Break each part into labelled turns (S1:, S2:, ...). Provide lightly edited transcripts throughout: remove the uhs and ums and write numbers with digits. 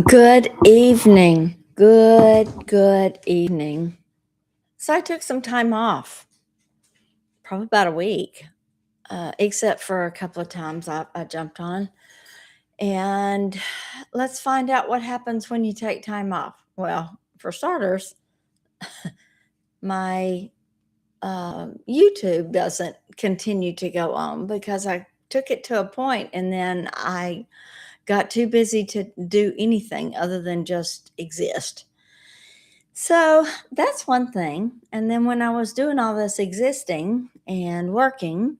S1: Good evening. Good evening. So I took some time off, probably about a week, except for a couple of times I jumped on. And let's find out what happens when you take time off. Well, for starters, my YouTube doesn't continue to go on because I took it to a point and then I got too busy to do anything other than just exist. So that's one thing. And then when I was doing all this existing and working,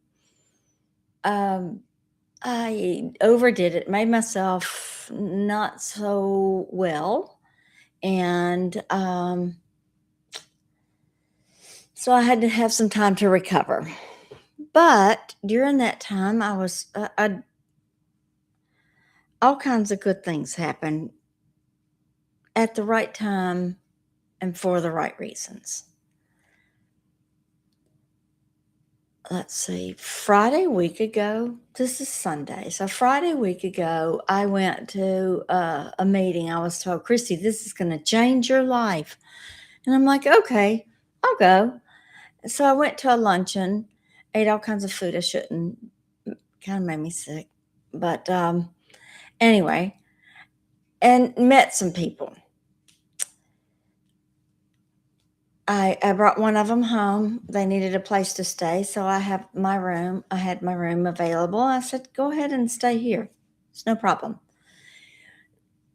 S1: um, I overdid it, made myself not so well. And so I had to have some time to recover. But during that time, all kinds of good things happened at the right time and for the right reasons. Let's see, Friday week ago, this is Sunday. So Friday week ago, I went to a meeting. I was told, Christy, this is going to change your life. And I'm like, okay, I'll go. So I went to a luncheon, ate all kinds of food I shouldn't, kind of made me sick. But anyway, and met some people. I brought one of them home. They needed a place to stay, so I had my room available. I said, "Go ahead and stay here. It's no problem."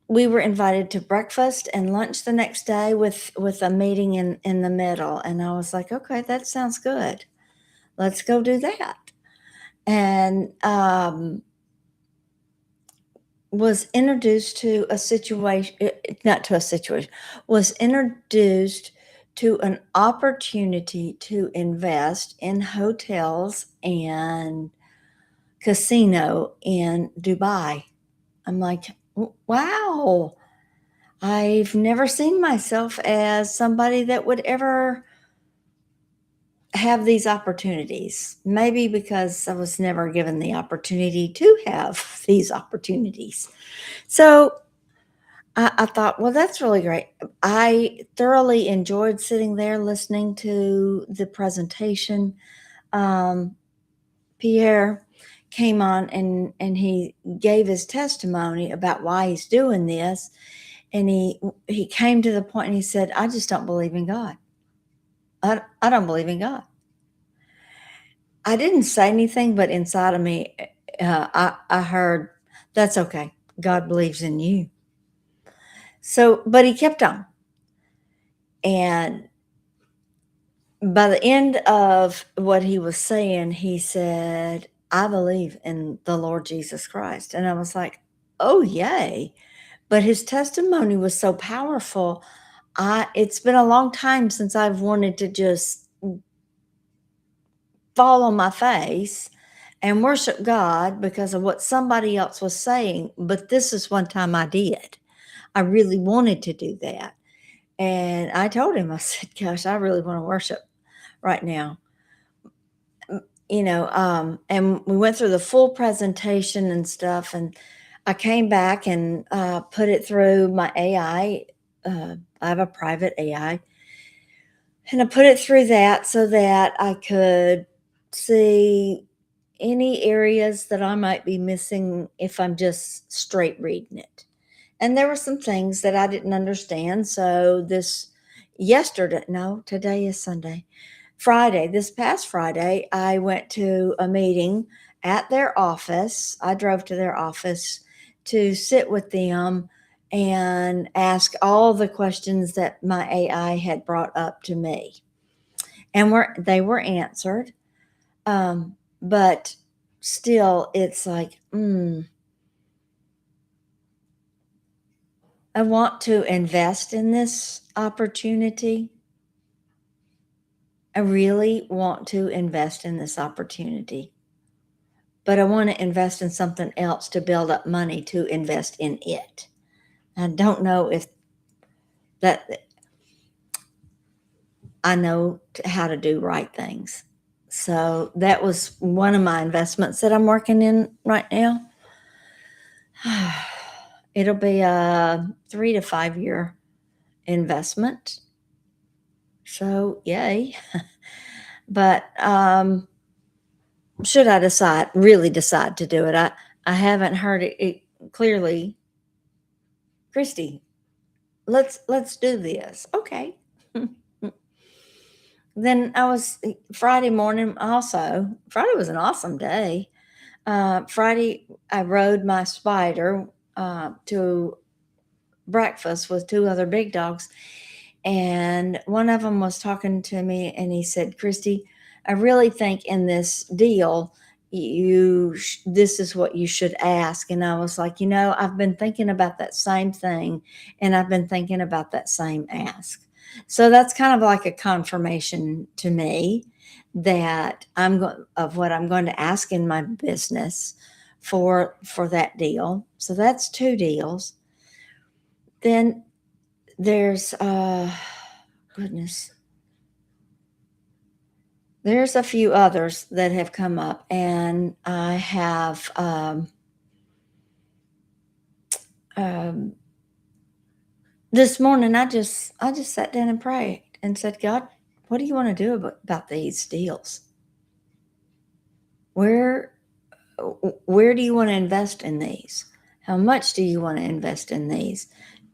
S1: We were invited to breakfast and lunch the next day with a meeting in the middle, and I was like, "Okay, that sounds good. Let's go do that." And was introduced to a situation, not to a situation, was introduced to an opportunity to invest in hotels and casino in Dubai. I'm like, wow, I've never seen myself as somebody that would ever have these opportunities. Maybe because I was never given the opportunity to have these opportunities. So I thought, well, that's really great. I thoroughly enjoyed sitting there listening to the presentation. Um, Pierre came on and he gave his testimony about why he's doing this. And he came to the point and he said, I just don't believe in God. I don't believe in God. I didn't say anything, but inside of me, I heard, that's okay. God believes in you. So, but he kept on. And by the end of what he was saying, he said, I believe in the Lord Jesus Christ. And I was like, oh, yay. But his testimony was so powerful. It's been a long time since I've wanted to just fall on my face and worship God because of what somebody else was saying. But this is one time I did. I really wanted to do that. And I told him, I said, gosh, I really want to worship right now. And we went through the full presentation and stuff. And I came back and put it through my AI. I have a private AI. And I put it through that so that I could see any areas that I might be missing if I'm just straight reading it. And there were some things that I didn't understand. So today is Sunday. This past Friday, I went to a meeting at their office. I drove to their office to sit with them and ask all the questions that my AI had brought up to me. And they were answered. But still, it's like, I want to invest in this opportunity. I really want to invest in this opportunity, but I want to invest in something else to build up money to invest in it. I don't know if that I know how to do right things. So that was one of my investments that I'm working in right now. It'll be a 3 to 5 year investment. So, yay. But should I really decide to do it, I haven't heard it clearly. Christy, let's do this. Okay. Then I was Friday morning also. Friday was an awesome day. Friday, I rode my spider to breakfast with two other big dogs. And one of them was talking to me and he said, Christy, I really think in this deal, this is what you should ask. And I was like, I've been thinking about that same thing and I've been thinking about that same ask. So that's kind of like a confirmation to me that of what I'm going to ask in my business for that deal. So that's two deals. Then there's goodness, there's a few others that have come up, and I have this morning I just sat down and prayed and said, God, what do you want to do about these deals? Where where do you want to invest in these? How much do you want to invest in these?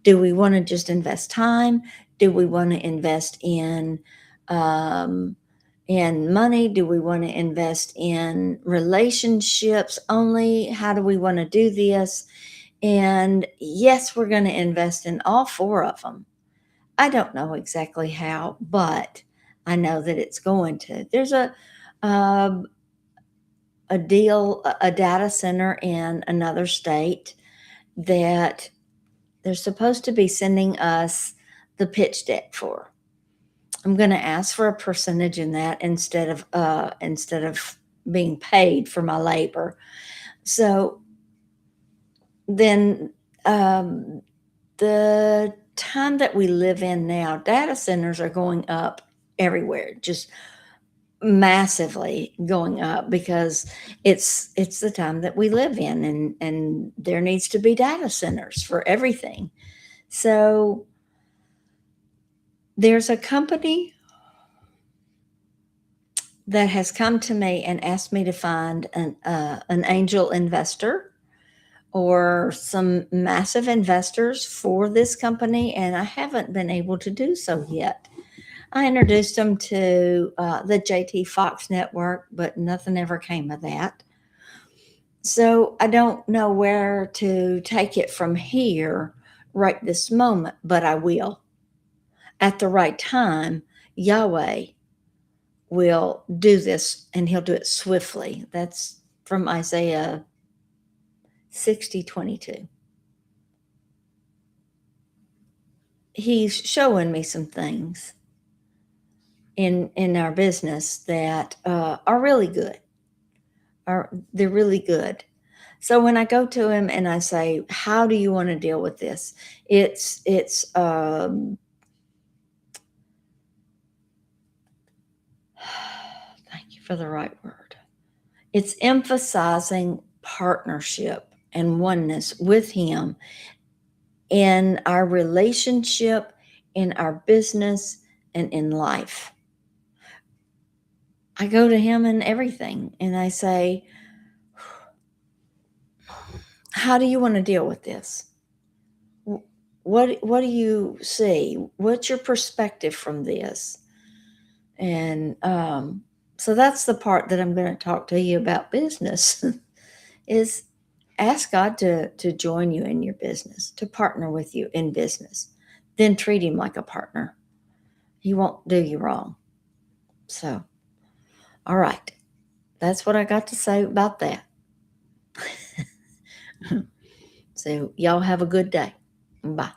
S1: Do we want to just invest time? Do we want to invest in money? Do we want to invest in relationships only? How do we want to do this? And yes, we're going to invest in all four of them. I don't know exactly how, but I know that it's going to. There's um, a data center in another state that they're supposed to be sending us the pitch deck for. I'm going to ask for a percentage in that instead of being paid for my labor. So then the time that we live in now, data centers are going up everywhere, just massively going up because it's the time that we live in, and there needs to be data centers for everything. So there's a company that has come to me and asked me to find an angel investor or some massive investors for this company, and I haven't been able to do so yet. I introduced them to the JT Fox network, but nothing ever came of that. So I don't know where to take it from here right this moment, but I will. At the right time, Yahweh will do this and he'll do it swiftly. That's from Isaiah 60:22. He's showing me some things in our business that are really good. They're really good. So when I go to him and I say, "How do you want to deal with this?" It's thank you for the right word. It's emphasizing partnership and oneness with him in our relationship, in our business, and in life. I go to him in everything and I say, "How do you want to deal with this? What do you see? What's your perspective from this?" And so that's the part that I'm going to talk to you about business is ask God to join you in your business, to partner with you in business. Then treat him like a partner. He won't do you wrong. So, all right. That's what I got to say about that. So, y'all have a good day. Bye.